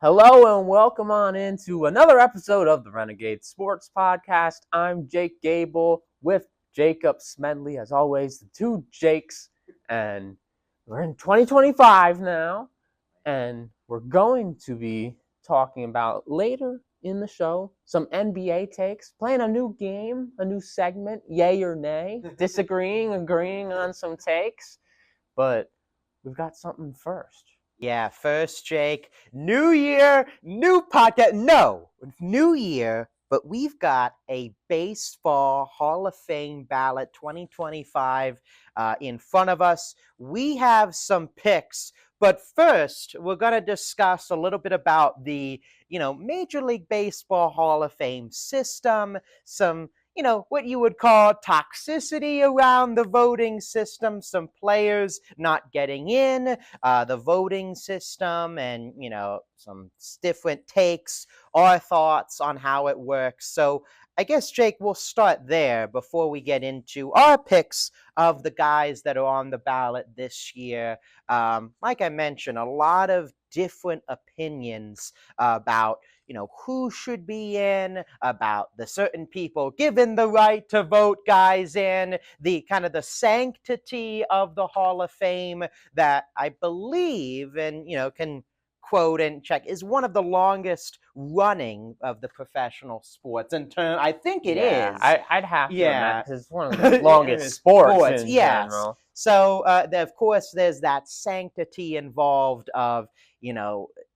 Hello and welcome on into another episode of the Renegades Sports Podcast. I'm Jake Gable with Jacob Smedley, as always, the two Jakes, and we're in 2025 now, and we're going to be talking about later in the show some NBA takes, playing a new game, a new segment, yay or nay, disagreeing, agreeing on some takes, but we've got something first. Yeah, first, Jake. New year, new podcast. No, new year, but we've got a Baseball Hall of Fame ballot 2025 in front of us. We have some picks, but first, we're going to discuss a little bit about the, Major League Baseball Hall of Fame system, some what you would call toxicity around the voting system, some players not getting in, the voting system, and, some different takes or thoughts on how it works. So I guess, Jake, we'll start there before we get into our picks of the guys that are on the ballot this year. Like I mentioned, a lot of different opinions about who should be in, about the certain people given the right to vote guys in, the kind of the sanctity of the Hall of Fame that I believe and, can quote and check is one of the longest running of the professional sports in turn. I think it is. I'd have to imagine because it's one of the longest sports in general. So, of course, there's that sanctity involved of,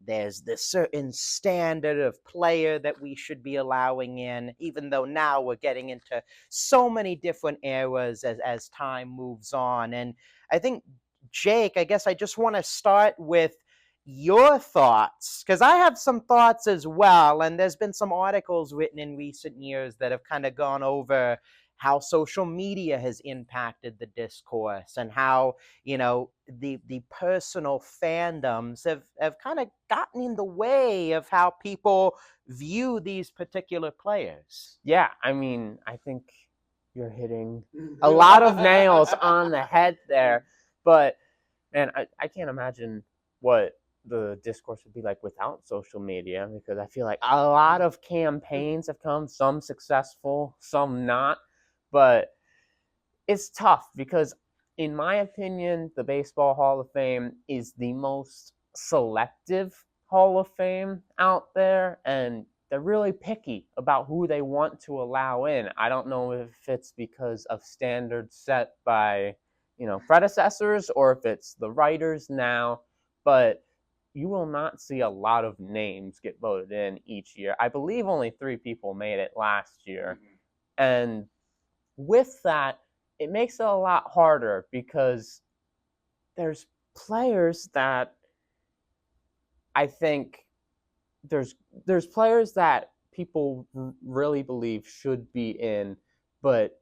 there's this certain standard of player that we should be allowing in, even though now we're getting into so many different eras as time moves on. And I think, Jake, I guess I just want to start with your thoughts, because I have some thoughts as well. And there's been some articles written in recent years that have kind of gone over how social media has impacted the discourse and how, the personal fandoms have kind of gotten in the way of how people view these particular players. Yeah, I mean, I think you're hitting a lot of nails on the head there. But, man, I can't imagine what the discourse would be like without social media, because I feel like a lot of campaigns have come, some successful, some not. But it's tough because, in my opinion, the Baseball Hall of Fame is the most selective Hall of Fame out there, and they're really picky about who they want to allow in. I don't know if it's because of standards set by, predecessors, or if it's the writers now, but you will not see a lot of names get voted in each year. I believe only 3 people made it last year. And with that, it makes it a lot harder because there's players that I think there's players that people really believe should be in, but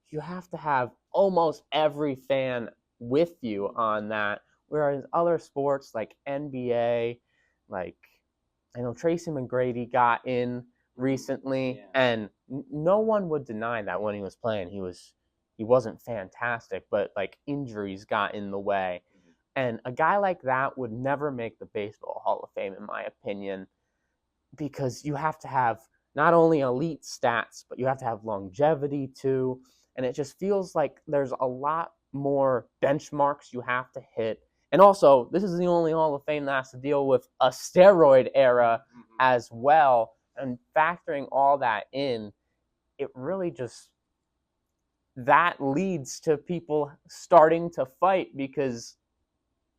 you have to have almost every fan with you on that. Whereas other sports like NBA, like I know Tracy McGrady got in recently, and no one would deny that when he was playing, he wasn't fantastic, but like injuries got in the way. And a guy like that would never make the Baseball Hall of Fame, in my opinion, because you have to have not only elite stats, but you have to have longevity too. And it just feels like there's a lot more benchmarks you have to hit. And also, this is the only Hall of Fame that has to deal with a steroid era as well. And factoring all that in, it really just, that leads to people starting to fight because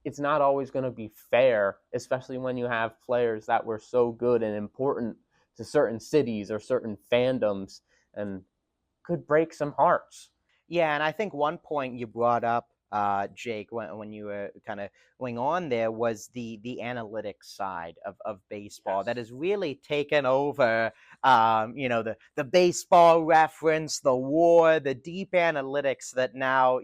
it's not always going to be fair, especially when you have players that were so good and important to certain cities or certain fandoms and could break some hearts. Yeah, and I think one point you brought up, Jake, when you were kind of going on there, was the analytics side of baseball. Yes. That has really taken over, the baseball reference, the WAR, the deep analytics that now,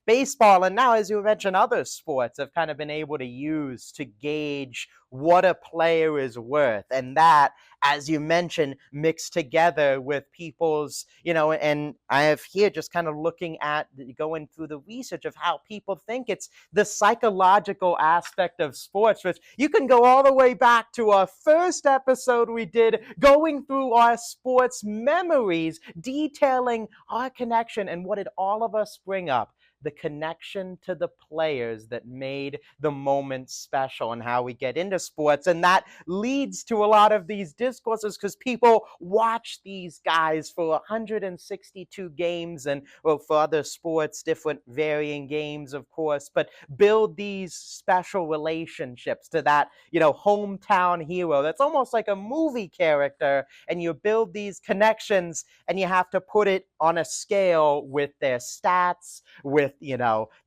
baseball, and now, as you mentioned, other sports have kind of been able to use to gauge what a player is worth. And that, as you mentioned, mixed together with people's, and I have here just kind of looking at going through the research of how people think. It's the psychological aspect of sports, which you can go all the way back to our first episode we did, going through our sports memories, detailing our connection and what did all of us bring up. The connection to the players that made the moment special and how we get into sports. And that leads to a lot of these discourses because people watch these guys for 162 games and, well, for other sports, different varying games, of course, but build these special relationships to that, hometown hero. That's almost like a movie character, and you build these connections and you have to put it on a scale with their stats, with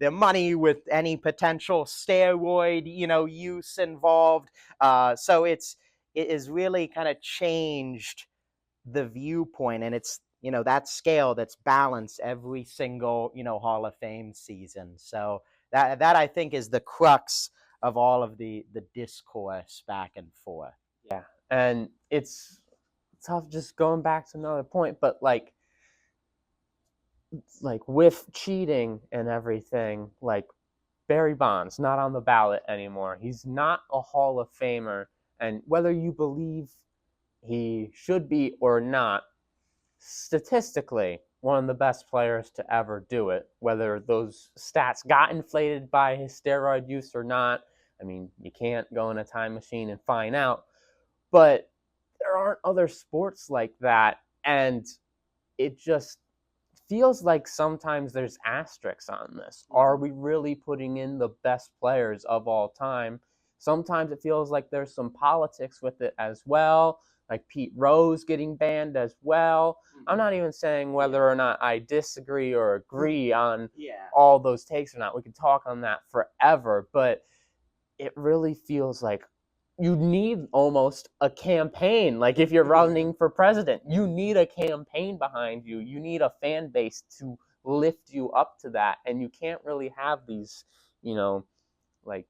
their money, with any potential steroid use involved. So it is really kind of changed the viewpoint, and it's that scale that's balanced every single Hall of Fame season. So that I think is the crux of all of the discourse back and forth. Yeah, and it's tough just going back to another point, but like with cheating and everything, like Barry Bonds not on the ballot anymore. He's not a Hall of Famer, and whether you believe he should be or not, statistically one of the best players to ever do it. Whether those stats got inflated by his steroid use or not, I mean, you can't go in a time machine and find out, but there aren't other sports like that, and it just feels like sometimes there's asterisks on this. Are we really putting in the best players of all time? Sometimes it feels like there's some politics with it as well, like Pete Rose getting banned as well. I'm not even saying whether or not I disagree or agree on all those takes or not. We could talk on that forever, but it really feels like you need almost a campaign. Like if you're running for president, you need a campaign behind you. You need a fan base to lift you up to that. And you can't really have these, like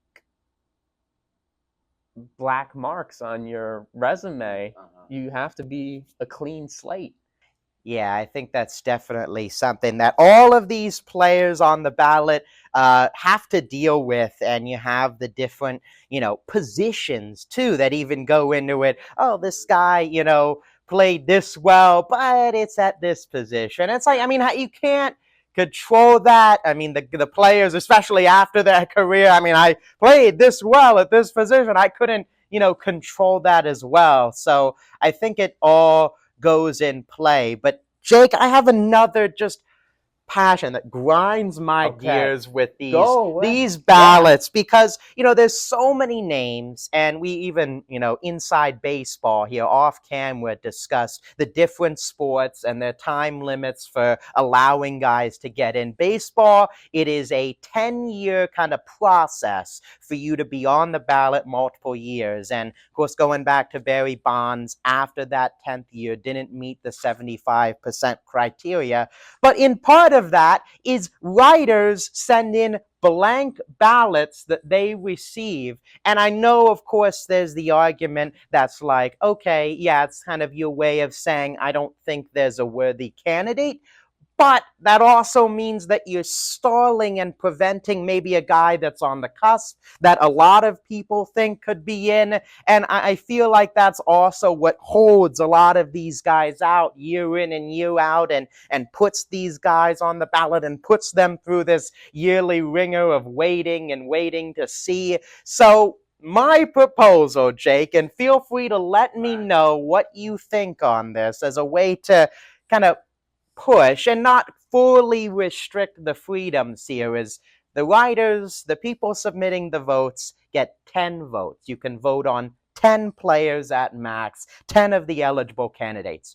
black marks on your resume. You have to be a clean slate. Yeah, I think that's definitely something that all of these players on the ballot have to deal with. And you have the different, positions too that even go into it. Oh, this guy, played this well, but it's at this position. It's like, I mean, you can't control that. I mean, the players, especially after their career, I mean, I played this well at this position. I couldn't, control that as well. So I think it all goes in play. But Jake, I have another just passion that grinds my gears with these ballots, because there's so many names, and we even inside baseball here off camera discussed the different sports and their time limits for allowing guys to get in. Baseball, it is a 10-year kind of process for you to be on the ballot multiple years, and of course going back to Barry Bonds, after that 10th year didn't meet the 75% criteria. But in part of that is writers send in blank ballots that they receive. And I know, of course, there's the argument that's like, okay, yeah, it's kind of your way of saying, I don't think there's a worthy candidate. But that also means that you're stalling and preventing maybe a guy that's on the cusp that a lot of people think could be in. And I feel like that's also what holds a lot of these guys out year in and year out, and puts these guys on the ballot and puts them through this yearly ringer of waiting and waiting to see. So my proposal, Jake, and feel free to let me know what you think on this as a way to kind of push and not fully restrict the freedoms here, is the writers, the people submitting the votes, get 10 votes. You can vote on 10 players at max, 10 of the eligible candidates.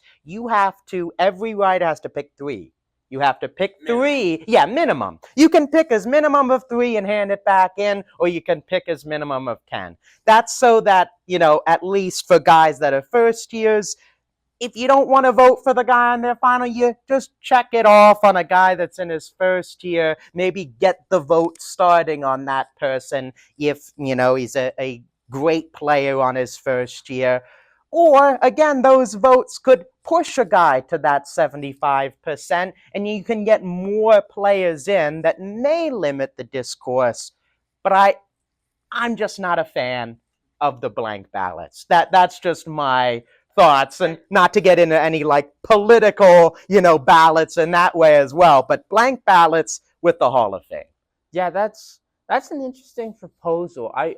Every writer has to pick 3. You have to pick 3. Yeah, minimum. You can pick as minimum of 3 and hand it back in, or you can pick as minimum of 10. That's so that, at least for guys that are first years, if you don't want to vote for the guy in their final year, just check it off on a guy that's in his first year. Maybe get the vote starting on that person if, he's a great player on his first year. Or, again, those votes could push a guy to that 75%, and you can get more players in that may limit the discourse. But I'm just not a fan of the blank ballots. That's just my thoughts, and not to get into any like political, ballots in that way as well, but blank ballots with the Hall of Fame. Yeah, that's an interesting proposal. I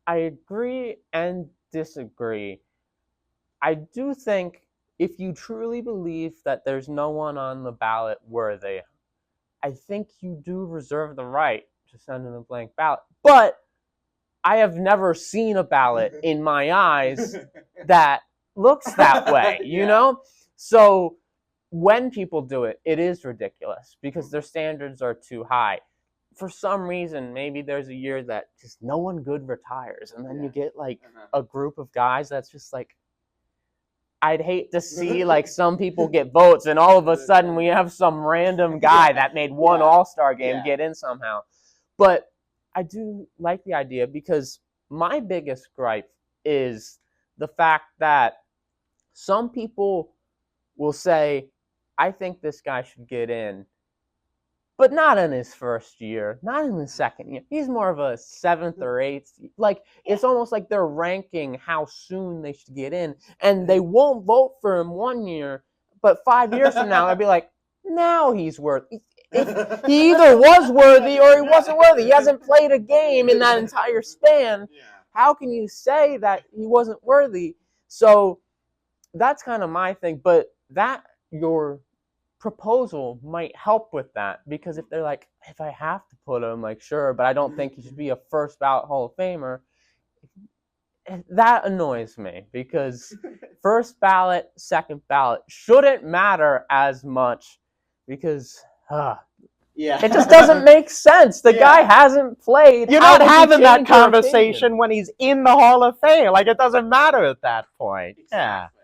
I agree and disagree. I do think if you truly believe that there's no one on the ballot worthy, I think you do reserve the right to send in a blank ballot. But I have never seen a ballot in my eyes that looks that way, you know? So when people do it, it is ridiculous because their standards are too high. For some reason, maybe there's a year that just no one good retires, and then you get like a group of guys that's just like, I'd hate to see like some people get votes, and all of a sudden we have some random guy that made one All-Star game get in somehow. But I do like the idea because my biggest gripe is the fact that some people will say, I think this guy should get in, but not in his first year, not in his second year. He's more of a seventh or eighth. Like, it's almost like they're ranking how soon they should get in, and they won't vote for him 1 year, but 5 years from now, they'll be like, now he's worthy. If he either was worthy or he wasn't worthy. He hasn't played a game in that entire span. How can you say that he wasn't worthy? So that's kind of my thing, but your proposal might help with that, because if they're like, if I have to put him, like, sure, but I don't think he should be a first ballot Hall of Famer, that annoys me, because first ballot, second ballot shouldn't matter as much, because it just doesn't make sense. The guy hasn't played. You're not having that conversation when he's in the Hall of Fame. Like, it doesn't matter at that point. Exactly.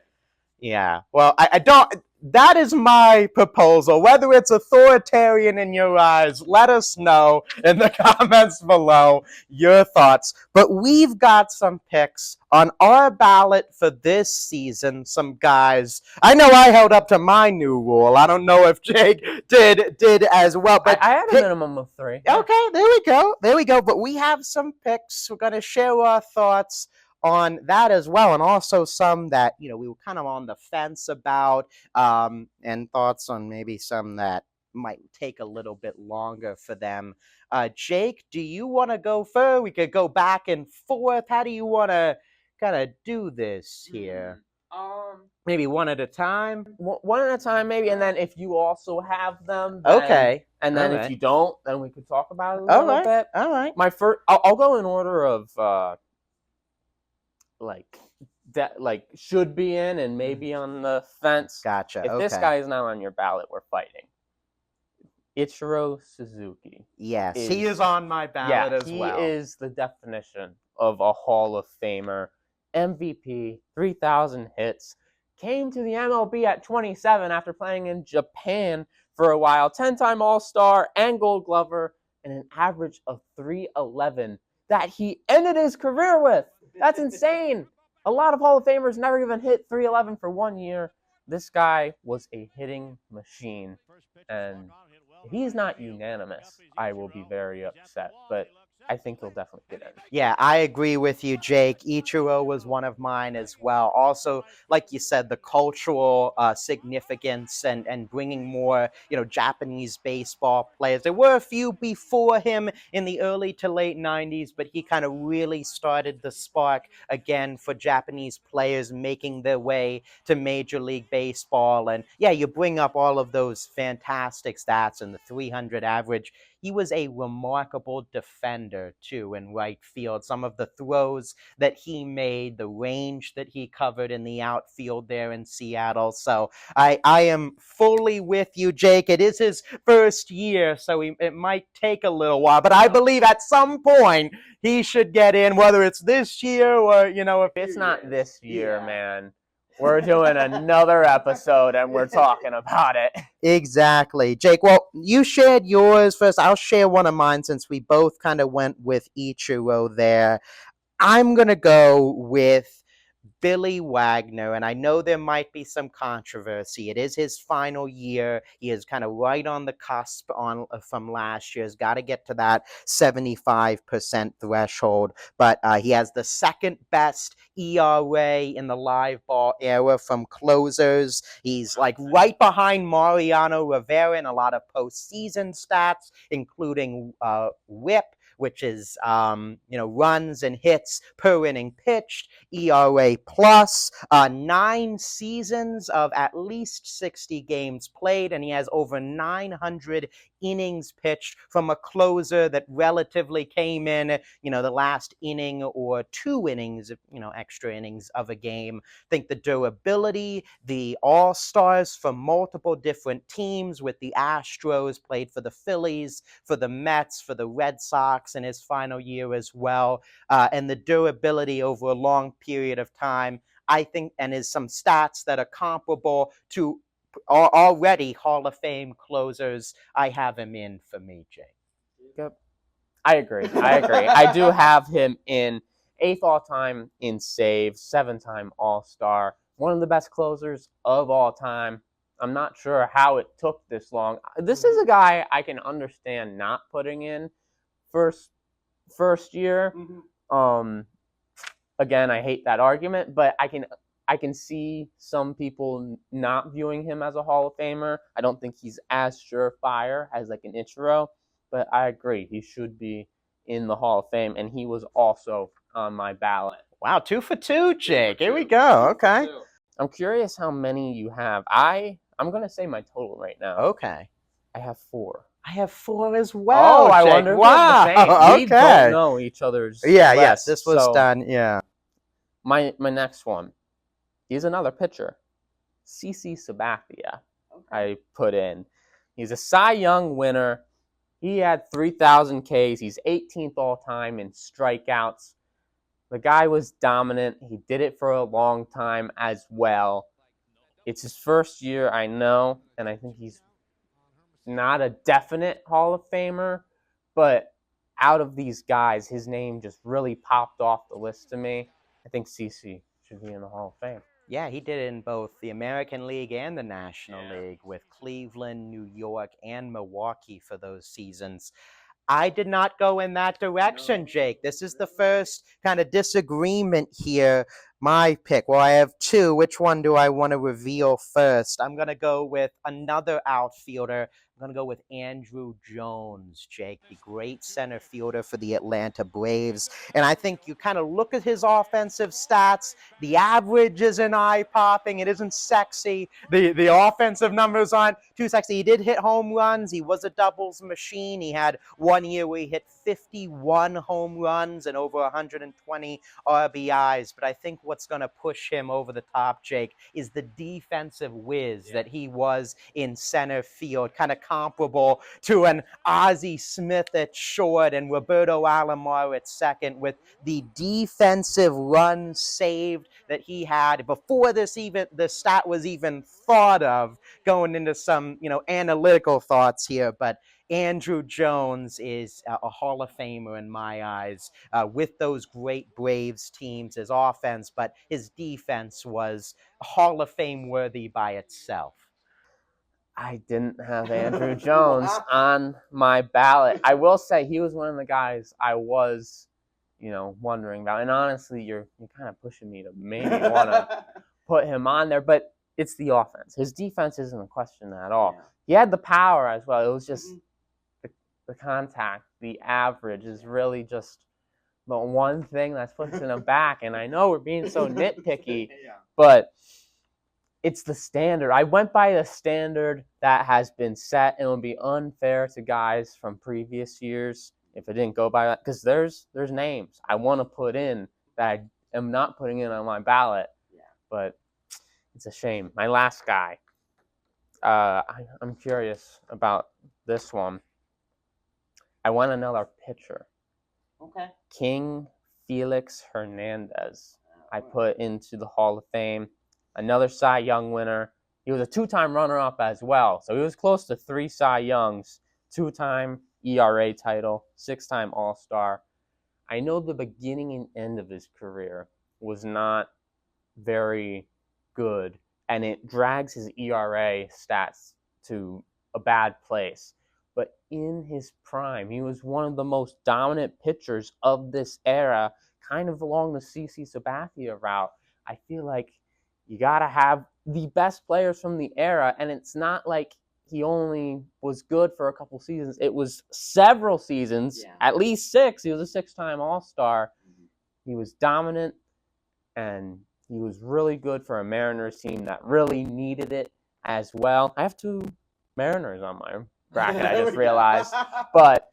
Yeah. Well, I don't. That is my proposal. Whether it's authoritarian in your eyes, let us know in the comments below your thoughts. But we've got some picks on our ballot for this season. Some guys. I know I held up to my new rule. I don't know if Jake did as well. But I had a minimum of 3. Okay, there we go. But we have some picks. We're going to share our thoughts on that as well, and also some that we were kind of on the fence about, and thoughts on maybe some that might take a little bit longer for them. Jake, do you want to go first? We could go back and forth. How do you want to kind of do this here? Maybe one at a time. One at a time, maybe, and then if you also have them, okay. And then if you don't, then we could talk about it a little bit. All right. My first, I'll go in order of like should be in and maybe on the fence. Gotcha. If this guy is not on your ballot, we're fighting. Ichiro Suzuki. Yes, he is on my ballot as well. He is the definition of a Hall of Famer. MVP, 3,000 hits. Came to the MLB at 27 after playing in Japan for a while. 10-time All-Star and Gold Glover, and an average of .311 that he ended his career with. That's insane. A lot of Hall of Famers never even hit .311 for 1 year. This guy was a hitting machine. And if he's not unanimous, I will be very upset. But I think he'll definitely get in. Yeah, I agree with you, Jake. Ichiro was one of mine as well. Also, like you said, the cultural significance and bringing more, Japanese baseball players. There were a few before him in the early to late 90s, but he kind of really started the spark again for Japanese players making their way to Major League Baseball. And yeah, you bring up all of those fantastic stats and the 300 average. He was a remarkable defender, too, in right field. Some of the throws that he made, the range that he covered in the outfield there in Seattle. So I am fully with you, Jake. It is his first year, so it might take a little while. But I believe at some point he should get in, whether it's this year or, if it's not this year, man. we're doing another episode and we're talking about it. Exactly. Jake, well, you shared yours first. I'll share one of mine since we both kind of went with Ichiro there. I'm going to go with Billy Wagner, and I know there might be some controversy. It is his final year. He is kind of right on the cusp from last year. He's got to get to that 75% threshold, but he has the second best ERA in the live ball era from closers. He's like right behind Mariano Rivera in a lot of postseason stats, including WHIP, which is runs and hits per inning pitched, ERA plus, 9 seasons of at least 60 games played, and he has over 900 innings pitched from a closer that relatively came in, the last inning or 2 innings, extra innings of a game. I think the durability, the all-stars from multiple different teams with the Astros, played for the Phillies, for the Mets, for the Red Sox in his final year as well, and the durability over a long period of time, I think, and is some stats that are comparable to already Hall of Fame closers. I have him in for me, Jake. Yep. I agree. I do have him in 8th all-time in saves, 7-time All-Star, one of the best closers of all time. I'm not sure how it took this long. This is a guy I can understand not putting in first year. Again, I hate that argument, but I can see some people not viewing him as a Hall of Famer. I don't think he's as surefire as like an Ichiro, but I agree he should be in the Hall of Fame, and he was also on my ballot. Wow, 2 for 2, Jake. Here we go. Okay. I'm curious how many you have. I'm gonna say my total right now. Okay. I have 4. I have 4 as well. Oh, Jake. I wonder if wow. we're the same. Okay. We don't know each other's. Yes, this was done. Yeah. My next one, he's another pitcher, CC Sabathia. Okay. I put in. He's a Cy Young winner. He had 3,000 Ks. He's 18th all time in strikeouts. The guy was dominant. He did it for a long time as well. It's his first year, I know, and I think he's not a definite Hall of Famer, but out of these guys, his name just really popped off the list to me. I think CC should be in the Hall of Fame. Yeah, he did it in both the American League and the National League with Cleveland, New York, and Milwaukee for those seasons. I did not go in that direction, Jake. This is the first kind of disagreement here. My pick. Well, I have 2. Which one do I want to reveal first? I'm going to go with another outfielder. I'm going to go with Andrew Jones, Jake, the great center fielder for the Atlanta Braves. And I think you kind of look at his offensive stats. The average isn't eye-popping. It isn't sexy. The offensive numbers aren't too sexy. He did hit home runs. He was a doubles machine. He had 1 year where he hit 51 home runs and over 120 RBIs. But I think what's going to push him over the top, Jake, is the defensive whiz that he was in center field, kind of comparable to an Ozzie Smith at short and Roberto Alomar at second, with the defensive runs saved that he had before the stat was even thought of, going into some analytical thoughts here. But Andrew Jones is a Hall of Famer in my eyes, with those great Braves teams, his offense, but his defense was Hall of Fame worthy by itself. I didn't have Andrew Jones on my ballot. I will say he was one of the guys I was, wondering about. And honestly, you're kind of pushing me to maybe want to put him on there, but it's the offense. His defense isn't a question at all. Yeah. He had the power as well. It was just the contact, the average is really just the one thing that's pushing him back. And I know we're being so nitpicky, but it's the standard. I went by the standard that has been set, and it would be unfair to guys from previous years if it didn't go by that, because there's names I want to put in that I am not putting in on my ballot. Yeah. But it's a shame. My last guy. I'm curious about this one. I want another pitcher. Okay. King Felix Hernandez. I put into the Hall of Fame. another Cy Young winner. He was a 2-time runner-up as well, so he was close to 3 Cy Youngs, 2-time ERA title, 6-time All-Star. I know the beginning and end of his career was not very good, and it drags his ERA stats to a bad place. But in his prime, he was one of the most dominant pitchers of this era, kind of along the CC Sabathia route. I feel like you got to have the best players from the era, and it's not like he only was good for a couple seasons. It was several seasons, at least 6. He was a 6-time All-Star. He was dominant, and he was really good for a Mariners team that really needed it as well. I have 2 Mariners on my bracket, I just realized. But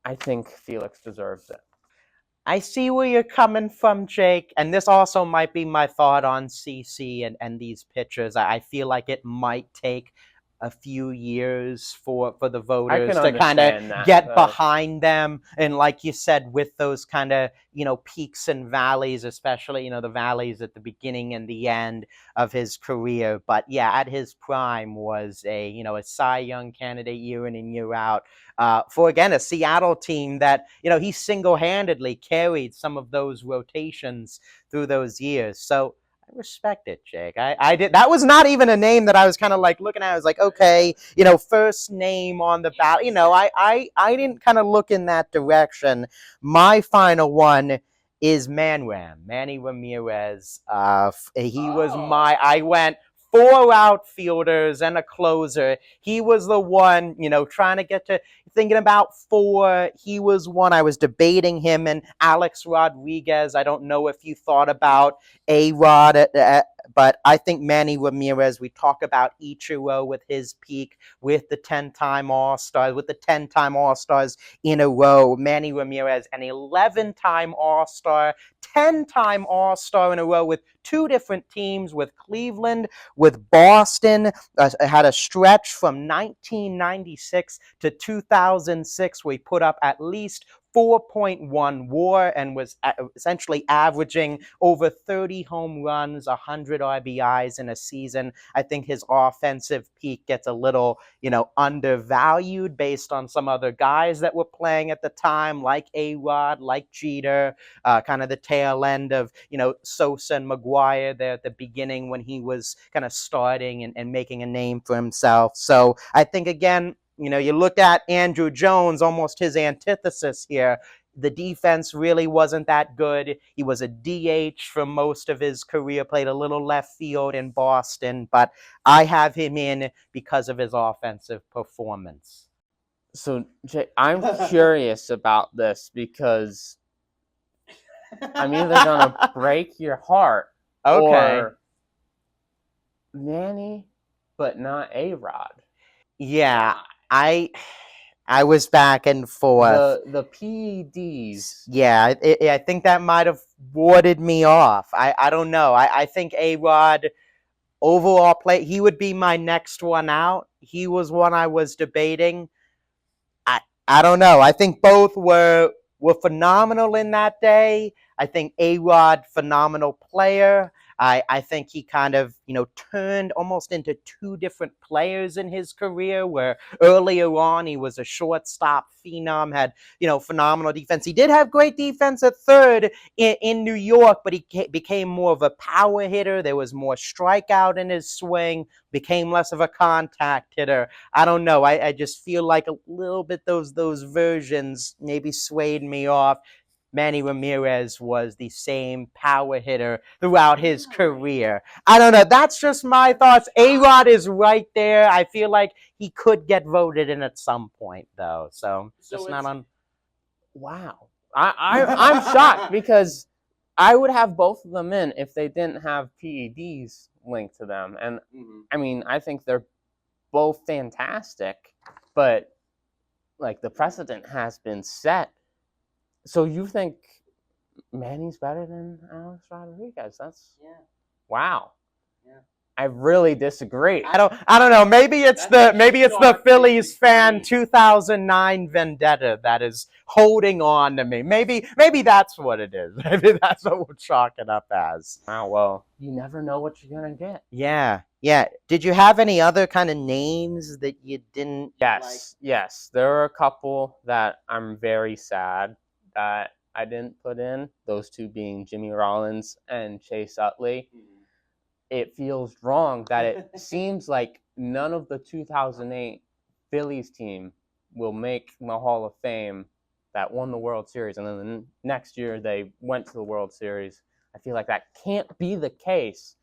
I think Felix deserves it. I see where you're coming from, Jake, and this also might be my thought on CC and these pitchers. I feel like it might take a few years for the voters to kind of get behind them. And like you said, with those kind of, peaks and valleys, especially, the valleys at the beginning and the end of his career. But yeah, at his prime was a Cy Young candidate year in and year out. For, again, a Seattle team that, he single-handedly carried some of those rotations through those years. So I respect it, Jake. I did. That was not even a name that I was kind of like looking at. I was like, okay, first name on the ballot. I didn't kind of look in that direction. My final one is Manny Ramirez. He was I went 4 outfielders and a closer. He was the one, trying to get to thinking about 4. He was one. I was debating him and Alex Rodriguez. I don't know if you thought about A-Rod, but I think Manny Ramirez, we talk about Ichiro with his peak, with the 10-time All-Stars, with the 10-time All-Stars in a row. Manny Ramirez, an 11-time All-Star, 10-time All-Star in a row with 2 different teams, with Cleveland, with Boston. Had a stretch from 1996 to 2006 where he put up at least 4.1 WAR and was essentially averaging over 30 home runs, 100 RBIs in a season. I think his offensive peak gets a little, undervalued based on some other guys that were playing at the time, like A-Rod, like Jeter, kind of the tail end of, Sosa and McGuire there at the beginning when he was kind of starting and making a name for himself. So I think, again, you look at Andrew Jones, almost his antithesis here. The defense really wasn't that good. He was a DH for most of his career, played a little left field in Boston, but I have him in because of his offensive performance. So, Jay, I'm curious about this because I'm either going to break your heart or Manny, but not A-Rod. Yeah, I was back and forth. The PEDs. Yeah, I think that might have warded me off. I don't know. I think A-Rod overall play, he would be my next one out. He was one I was debating. I don't know. I think both were phenomenal in that day. I think A-Rod, phenomenal player. I think he kind of, turned almost into 2 different players in his career, where earlier on he was a shortstop phenom, had, phenomenal defense. He did have great defense at third in New York, but he became more of a power hitter. There was more strikeout in his swing, became less of a contact hitter. I don't know. I just feel like a little bit those versions maybe swayed me off. Manny Ramirez was the same power hitter throughout his career. I don't know. That's just my thoughts. A-Rod is right there. I feel like he could get voted in at some point, though. So just not on. Wow. I'm shocked because I would have both of them in if they didn't have PEDs linked to them. And I mean, I think they're both fantastic, but like the precedent has been set. So you think Manny's better than Alex Rodriguez? That's wow. Yeah. I really disagree. I don't know. Maybe it's the Phillies fan 2009 vendetta that is holding on to me. Maybe that's what it is. Maybe that's what we'll chalk it up as. Oh, well, you never know what you're gonna get. Yeah. Did you have any other kind of names that you didn't? Yes. There are a couple that I'm very sad that I didn't put in. Those two being Jimmy Rollins and Chase Utley. It feels wrong that it seems like none of the 2008 Phillies team will make the Hall of Fame that won the World Series, and then the next year they went to the World Series. I feel like that can't be the case,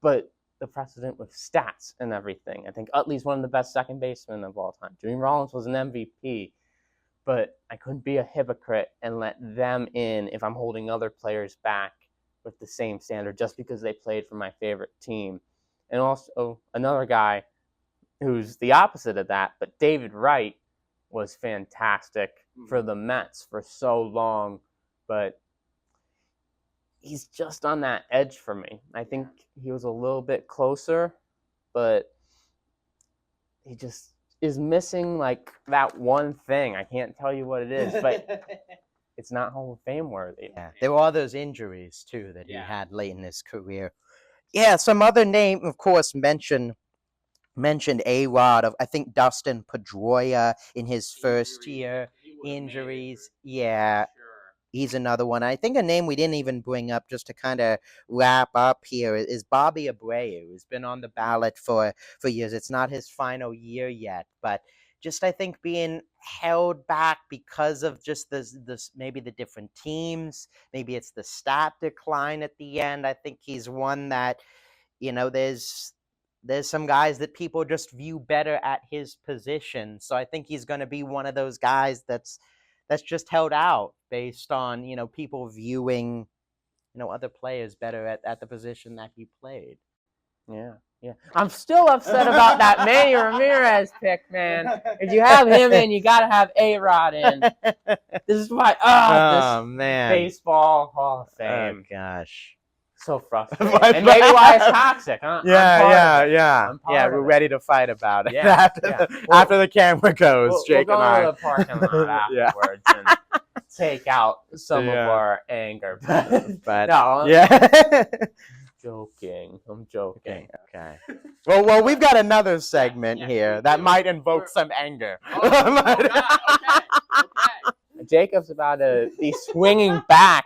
but the precedent with stats and everything. I think Utley's one of the best second basemen of all time. Jimmy Rollins was an MVP, but I couldn't be a hypocrite and let them in if I'm holding other players back with the same standard just because they played for my favorite team. And also another guy who's the opposite of that, but David Wright was fantastic for the Mets for so long, but he's just on that edge for me. I think he was a little bit closer, but he just is missing like that one thing. I can't tell you what it is, but it's not Hall of Fame worthy. Yeah, there were all those injuries too that he had late in his career. Yeah, some other name, of course, mentioned A-Rod. Of I think Dustin Pedroia in his first year. Injuries. Yeah, he's another one. I think a name we didn't even bring up, just to kind of wrap up here, is Bobby Abreu, who's been on the ballot for years. It's not his final year yet, but just I think being held back because of just this maybe the different teams, maybe it's the stat decline at the end. I think he's one that, there's some guys that people just view better at his position. So I think he's going to be one of those guys that's just held out based on, people viewing, other players better at the position that he played. Yeah. I'm still upset about that Manny Ramirez pick, man. If you have him in, you got to have A-Rod in. This is why, man. Baseball Hall of Fame. Oh, gosh. So frustrating. And maybe why it's toxic, huh? Yeah, we're ready to fight about it. After the camera goes, Jake and I. We'll go to the parking lot afterwards and take out some of our anger. But no, I'm joking. Okay. Well, we've got another segment here that might invoke some anger. Okay. Jacob's about to be swinging back.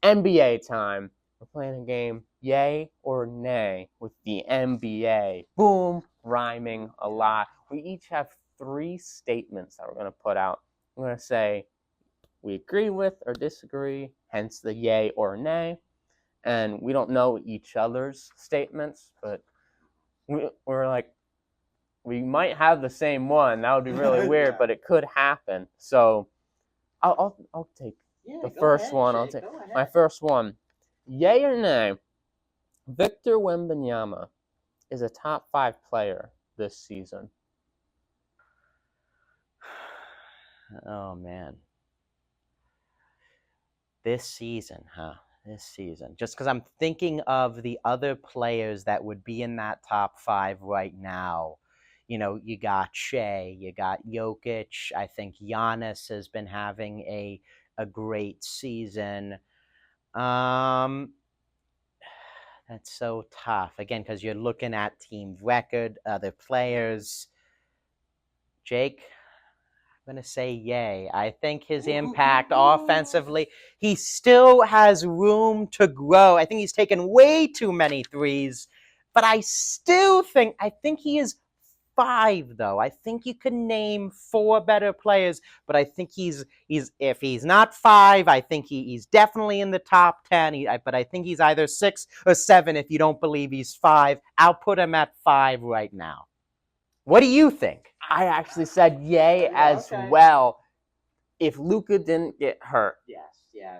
NBA time. We're playing a game, yay or nay, with the NBA. Boom, rhyming a lot. We each have 3 statements that we're going to put out. We're going to say we agree with or disagree, hence the yay or nay. And we don't know each other's statements, but we're like, we might have the same one. That would be really weird, but it could happen. So I'll take the first one. I'll take my first one. Yay or nay, Victor Wembanyama is a top 5 player this season. Oh, man. This season, huh? This season. Just because I'm thinking of the other players that would be in that top 5 right now. You got Shea, you got Jokic. I think Giannis has been having a great season. That's so tough. Again, because you're looking at team record, other players. Jake, I'm going to say yay. I think his impact offensively, he still has room to grow. I think he's taken way too many threes, but I think he is 5, though. I think you can name 4 better players, but I think he's if he's not 5, I think he's definitely in the top 10. But I think he's either 6 or 7 if you don't believe he's 5. I'll put him at 5 right now. What do you think? I actually said yay as well. If Luka didn't get hurt,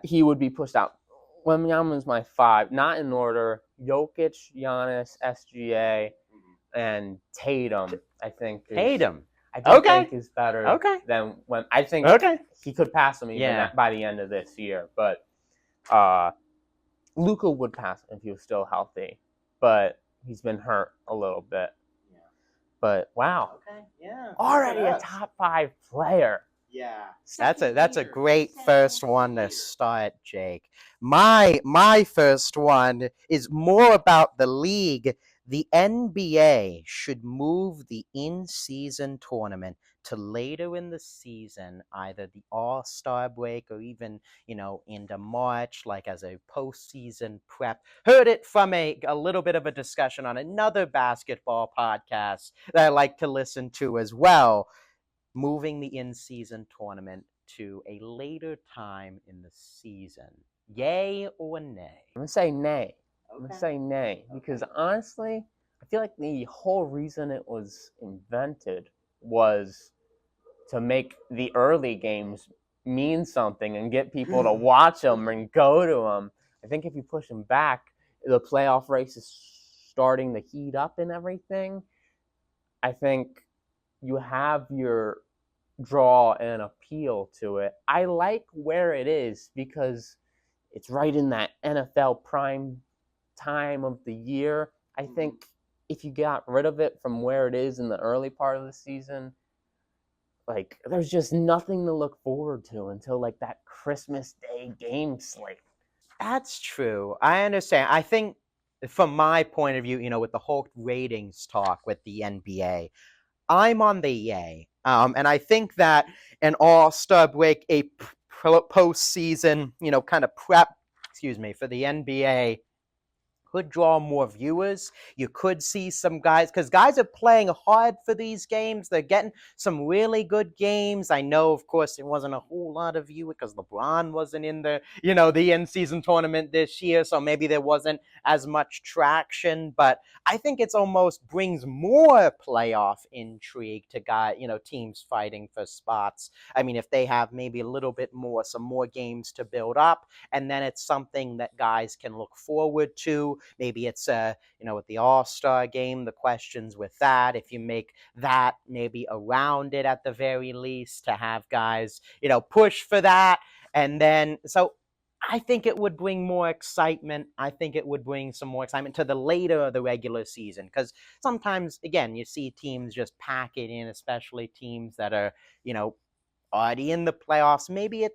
he would be pushed out. Wembanyama is my 5, not in order. Jokic, Giannis, SGA, and Tatum, I think. Tatum is better than when I think he could pass him even by the end of this year. But Luka would pass him if he was still healthy. But he's been hurt a little bit. Yeah. But wow, Okay. Yeah. already a top 5 player. Yeah, that's a great first one to start, Jake. My first one is more about the league. The NBA should move the in-season tournament to later in the season, either the All-Star break or even, into March, like as a postseason prep. Heard it from a little bit of a discussion on another basketball podcast that I like to listen to as well, moving the in-season tournament to a later time in the season. Yay or nay? I'm going to say nay. I'm Okay. going to say nay because honestly, I feel like the whole reason it was invented was to make the early games mean something and get people to watch them and go to them. I think if you push them back, the playoff race is starting to heat up and everything. I think you have your draw and appeal to it. I like where it is because it's right in that NFL prime time of the year. I think if you got rid of it from where it is in the early part of the season, like there's just nothing to look forward to until like that Christmas Day game slate. That's true. I understand. I think from my point of view, with the whole ratings talk with the NBA, I'm on the yay. And I think that an all-star break, a postseason, kind of prep, for the NBA could draw more viewers. You could see some guys, because guys are playing hard for these games. They're getting some really good games. I know, of course, there wasn't a whole lot of viewers because LeBron wasn't in the in-season tournament this year, so maybe there wasn't as much traction. But I think it's almost brings more playoff intrigue to teams fighting for spots. I mean, if they have maybe a little bit more, some more games to build up, and then it's something that guys can look forward to. Maybe it's with the All-Star game, the questions with that, if you make that maybe around it at the very least to have guys, push for that. And then, so I think it would bring more excitement. I think it would bring some more excitement to the later of the regular season, because sometimes, again, you see teams just pack it in, especially teams that are, already in the playoffs. Maybe it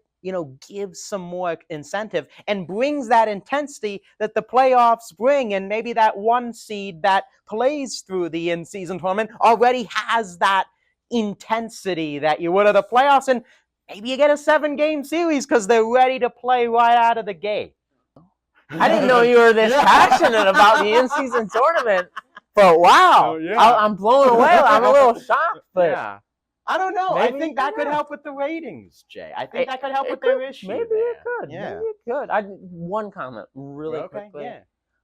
gives some more incentive and brings that intensity that the playoffs bring, and maybe that one seed that plays through the in-season tournament already has that intensity that you would of the playoffs, and maybe you get a 7-game series because they're ready to play right out of the gate. I didn't know you were this passionate about the in-season tournament, but wow, I'm blown away. I'm a little shocked, but yeah. I don't know. I think that could help with the ratings, Jay. I think that could help with their issue. Maybe there. it could. Yeah. Maybe it could. One comment really quickly. Yeah.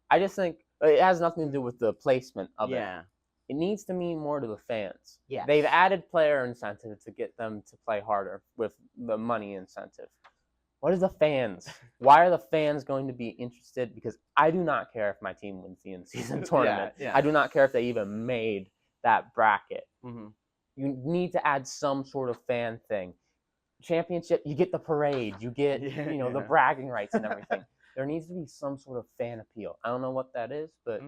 I just think it has nothing to do with the placement of it. Yeah. It needs to mean more to the fans. Yes. They've added player incentive to get them to play harder with the money incentive. What is the fans? Why are the fans going to be interested? Because I do not care if my team wins the in-season tournament. Yeah. I do not care if they even made that bracket. Mm-hmm. You need to add some sort of fan thing. Championship, you get the parade, you get the bragging rights and everything. There needs to be some sort of fan appeal. I don't know what that is, but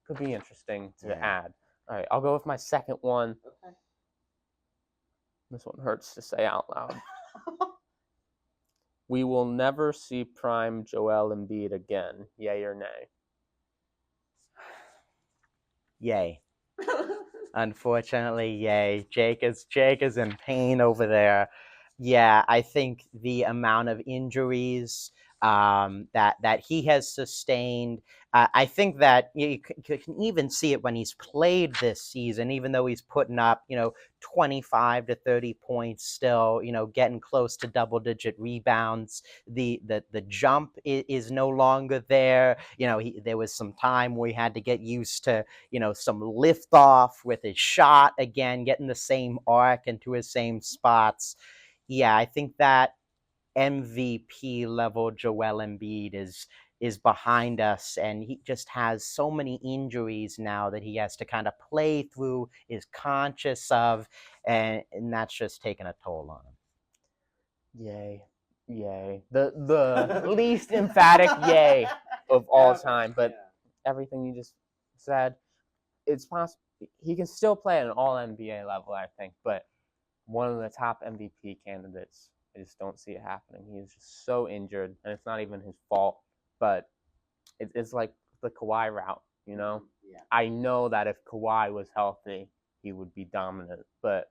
could be interesting to add. All right, I'll go with my second one. Okay. This one hurts to say out loud. We will never see prime Joel Embiid again. Yay or nay? Yay. Unfortunately, yay. Jake is in pain over there. Yeah, I think the amount of injuries that he has sustained, I think that you can even see it when he's played this season, even though he's putting up, 25 to 30 points still, getting close to double-digit rebounds. The jump is no longer there. There was some time where he had to get used to, some lift-off with his shot, again, getting the same arc into his same spots. Yeah, I think that MVP level Joel Embiid is behind us, and he just has so many injuries now that he has to kind of play through, is conscious of, and that's just taking a toll on him. Yay. The least emphatic yay of all time, but everything you just said, it's possible he can still play at an all NBA level, I think, but one of the top MVP candidates, I just don't see it happening. He is just so injured, and it's not even his fault, but it's like the Kawhi route, you know? Yeah. I know that if Kawhi was healthy, he would be dominant, but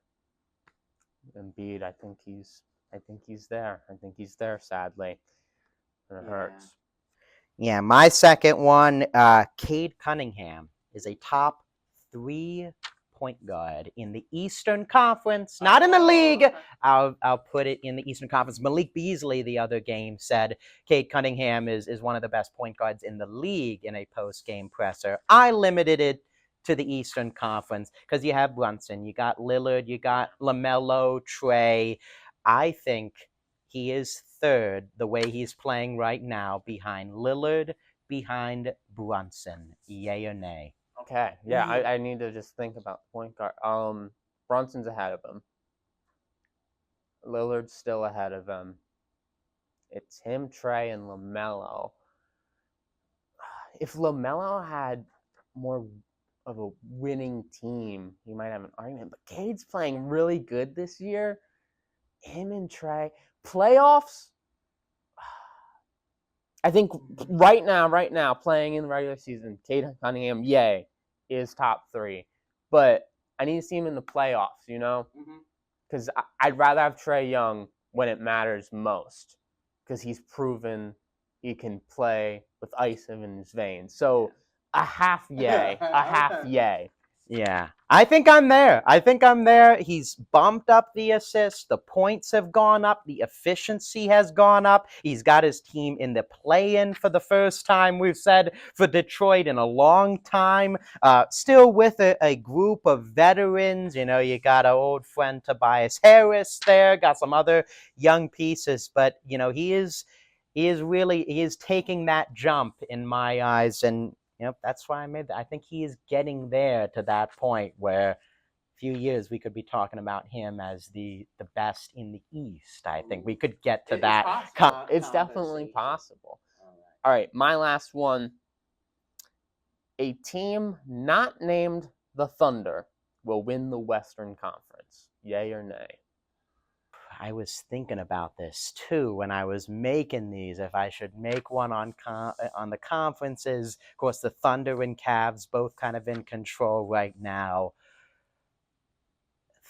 Embiid, I think he's there. I think he's there, sadly. And it hurts. Yeah, my second one, Cade Cunningham is a top 3 point guard in the Eastern Conference, not in the league. I'll put it in the Eastern Conference. Malik Beasley, the other game, said Cade Cunningham is one of the best point guards in the league in a post-game presser. I limited it to the Eastern Conference because you have Brunson, you got Lillard, you got LaMelo, Trey. I think he is third the way he's playing right now, behind Lillard, behind Brunson. Yay or nay? Okay, yeah, I need to just think about the point guard. Brunson's ahead of him. Lillard's still ahead of him. It's him, Trey, and LaMelo. If LaMelo had more of a winning team, he might have an argument. But Cade's playing really good this year. Him and Trey. Playoffs, I think right now, playing in the regular season, Cade Cunningham, yay, is top 3. But I need to see him in the playoffs, you know? Because I'd rather have Trae Young when it matters most, because he's proven he can play with ice in his veins. So a half yay, a half yay. Yeah, I think I'm there. He's bumped up the assists. The points have gone up. The efficiency has gone up. He's got his team in the play-in for the first time, we've said, for Detroit in a long time. Still with a group of veterans. You know, you got our old friend Tobias Harris there. Got some other young pieces. But, you know, he is taking that jump in my eyes. And yep, that's why I made that. I think he is getting there to that point where a few years we could be talking about him as the best in the East. I think we could get to that. It's definitely possible. All right, my last one. A team not named the Thunder will win the Western Conference. Yay or nay? I was thinking about this too when I was making these. If I should make one on the conferences, of course, the Thunder and Cavs both kind of in control right now.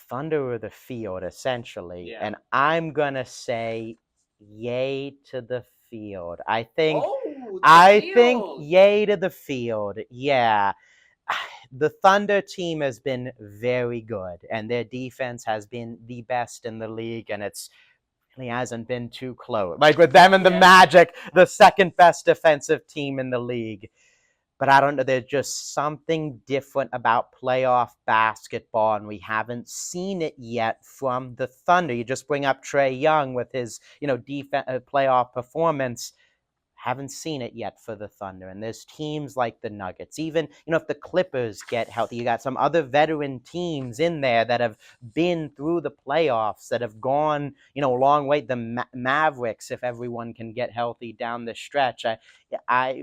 Thunder or the field, essentially, and I'm gonna say, yay to the field. I think yay to the field. Yeah. The Thunder team has been very good, and their defense has been the best in the league, and it really hasn't been too close. Like with them and the Magic, the second best defensive team in the league. But I don't know, there's just something different about playoff basketball, and we haven't seen it yet from the Thunder. You just bring up Trae Young with his, playoff performance. Haven't seen it yet for the Thunder. And there's teams like the Nuggets. Even, if the Clippers get healthy, you got some other veteran teams in there that have been through the playoffs, that have gone, a long way. The Mavericks, if everyone can get healthy down the stretch.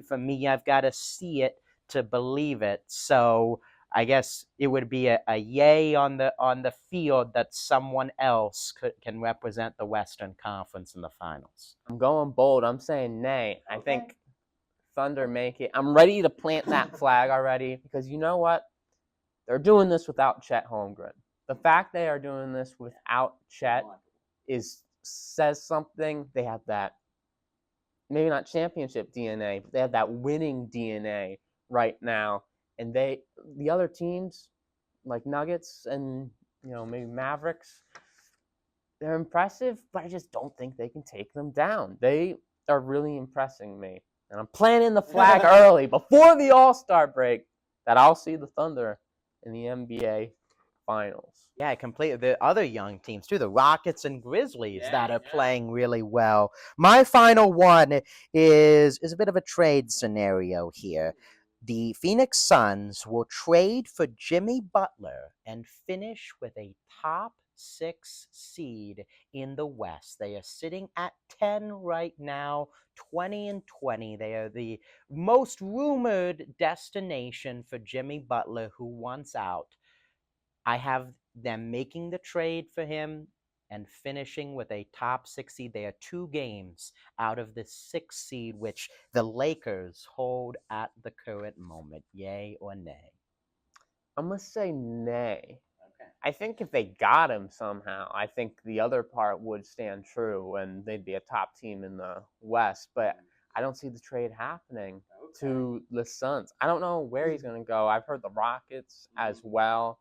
For me, I've got to see it to believe it. So I guess it would be a yay on the field that someone else can represent the Western Conference in the finals. I'm going bold. I'm saying nay. Okay. I think Thunder make it. I'm ready to plant that flag already, because you know what? They're doing this without Chet Holmgren. The fact they are doing this without Chet says something. They have that, maybe not championship DNA, but they have that winning DNA right now. And the other teams, like Nuggets and, maybe Mavericks, they're impressive, but I just don't think they can take them down. They are really impressing me. And I'm planting the flag early, before the All-Star break, that I'll see the Thunder in the NBA Finals. Yeah, completely. The other young teams, too, the Rockets and Grizzlies that are playing really well. My final one is a bit of a trade scenario here. The Phoenix Suns will trade for Jimmy Butler and finish with a top 6th seed in the West. They are sitting at 10 right now, 20-20. They are the most rumored destination for Jimmy Butler, who wants out. I have them making the trade for him and finishing with a top 6 seed. They are 2 games out of the 6th seed, which the Lakers hold at the current moment. Yay or nay? I'm going to say nay. Okay. I think if they got him somehow, I think the other part would stand true and they'd be a top team in the West. But I don't see the trade happening to the Suns. I don't know where he's going to go. I've heard the Rockets as well.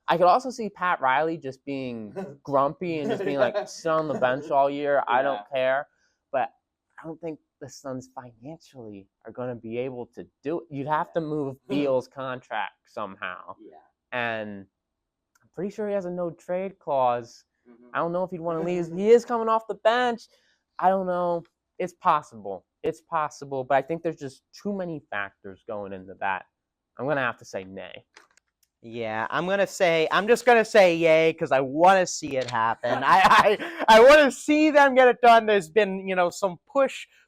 I could also see Pat Riley just being grumpy and just being like, sit on the bench all year. I don't care. But I don't think the Suns financially are going to be able to do it. You'd have to move Beal's contract somehow. Yeah. And I'm pretty sure he has a no trade clause. I don't know if he'd want to leave. He is coming off the bench. I don't know. It's possible. It's possible. But I think there's just too many factors going into that. I'm going to have to say nay. Yeah, I'm just gonna say yay because I want to see it happen. I want to see them get it done. There's been some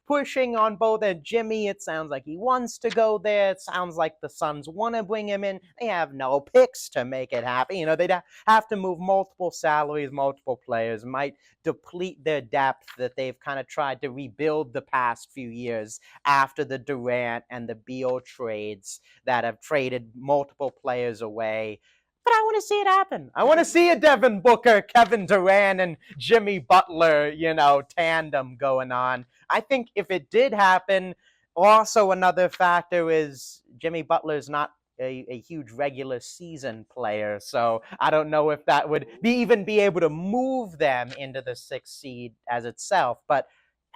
pushing on both end. Jimmy, it sounds like he wants to go there. It sounds like the Suns want to bring him in. They have no picks to make it happen. They'd have to move multiple salaries, multiple players. Might deplete their depth that they've kind of tried to rebuild the past few years after the Durant and the Beal trades that have traded multiple players away. But I want to see it happen. I want to see a Devin Booker, Kevin Durant, and Jimmy Butler, tandem going on. I think if it did happen, also another factor is Jimmy Butler's not a huge regular season player, so I don't know if that would even be able to move them into the 6th seed as itself. But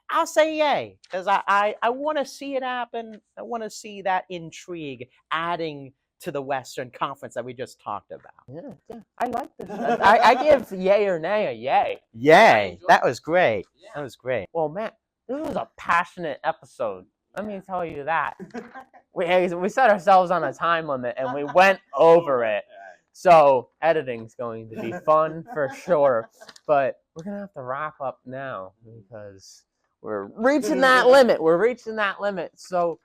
I'll say yay, because I want to see it happen. I want to see that intrigue adding to the Western Conference that we just talked about. Yeah, I like this. I give yay or nay a yay. Yay. That was great. Yeah. That was great. Well, man, this was a passionate episode. Let me tell you that. We set ourselves on a time limit, and we went over it. So editing's going to be fun for sure. But we're going to have to wrap up now because we're reaching that limit. So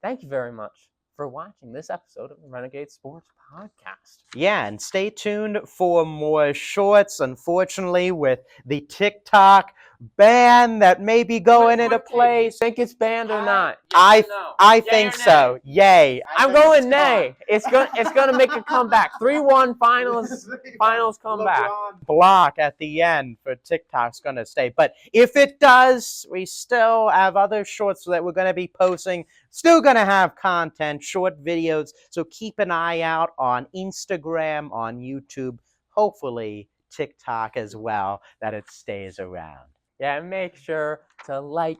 thank you very much for watching this episode of the Renegade Sports Podcast. Yeah, and stay tuned for more shorts. Unfortunately, with the TikTok ban that may be going into place. Think it's banned or not? I think so. Yay. I'm going nay. It's gonna make a comeback. 3-1 finals comeback. Block at the end for TikTok's gonna stay. But if it does, we still have other shorts that we're gonna be posting. Still gonna have content, short videos. So keep an eye out on Instagram, on YouTube, hopefully TikTok as well, that it stays around. Yeah, and make sure to like,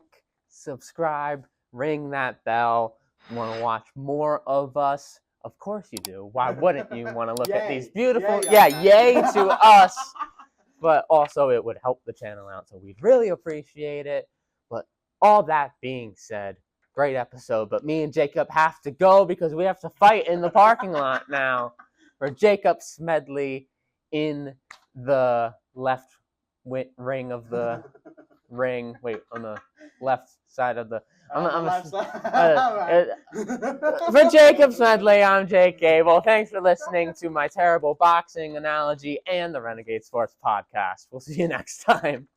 subscribe, ring that bell. Want to watch more of us? Of course you do. Why wouldn't you want to look at these beautiful... Yay to us. But also it would help the channel out, so we'd really appreciate it. But all that being said, great episode. But me and Jacob have to go because we have to fight in the parking lot now. For Jacob Smedley in the left ring of the ring. Wait, on the left side of the... For Jacob Smedley, I'm Jake Gable. Thanks for listening to my terrible boxing analogy and the Renegade Sports Podcast. We'll see you next time.